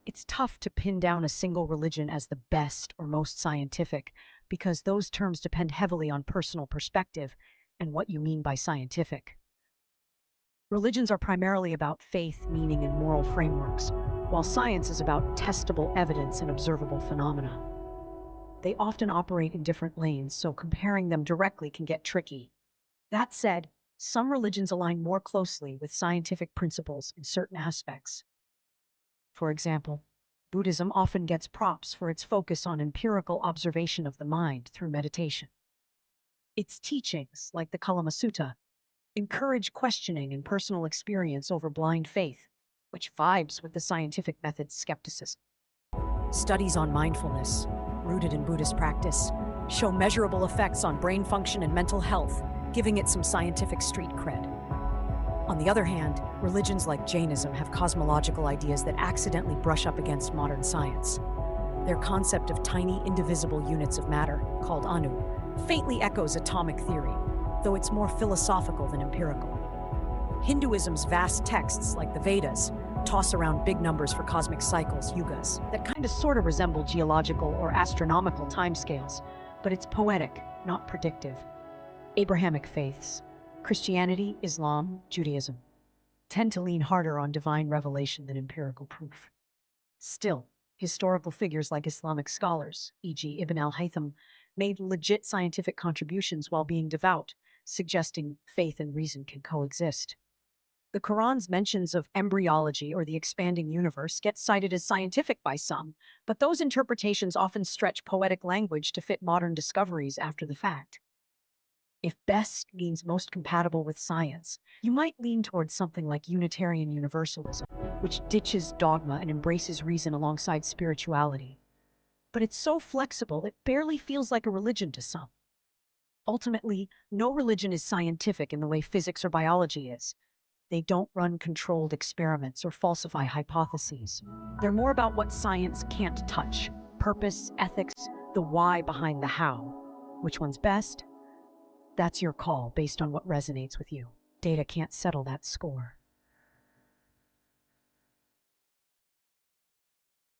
It's tough to pin down a single religion as the best or most scientific because those terms depend heavily on personal perspective and what you mean by scientific. Religions are primarily about faith, meaning, and moral frameworks, while science is about testable evidence and observable phenomena. They often operate in different lanes, so comparing them directly can get tricky. That said, some religions align more closely with scientific principles in certain aspects. For example, Buddhism often gets props for its focus on empirical observation of the mind through meditation. Its teachings, like the Kalama Sutta, encourage questioning and personal experience over blind faith, which vibes with the scientific method's skepticism. Studies on mindfulness, rooted in Buddhist practice, show measurable effects on brain function and mental health, giving it some scientific street cred. On the other hand, religions like Jainism have cosmological ideas that accidentally brush up against modern science. Their concept of tiny, indivisible units of matter, called anu, faintly echoes atomic theory, though it's more philosophical than empirical. Hinduism's vast texts, like the Vedas, toss around big numbers for cosmic cycles, yugas, that kind of sort of resemble geological or astronomical timescales, but it's poetic, not predictive. Abrahamic faiths, Christianity, Islam, Judaism, tend to lean harder on divine revelation than empirical proof. Still, historical figures like Islamic scholars, e.g. Ibn al-Haytham, made legit scientific contributions while being devout, suggesting faith and reason can coexist. The Quran's mentions of embryology or the expanding universe get cited as scientific by some, but those interpretations often stretch poetic language to fit modern discoveries after the fact. If best means most compatible with science, you might lean towards something like Unitarian Universalism, which ditches dogma and embraces reason alongside spirituality. But it's so flexible, it barely feels like a religion to some. Ultimately, no religion is scientific in the way physics or biology is. They don't run controlled experiments or falsify hypotheses. They're more about what science can't touch: purpose, ethics, the why behind the how. Which one's best? That's your call based on what resonates with you. Data can't settle that score.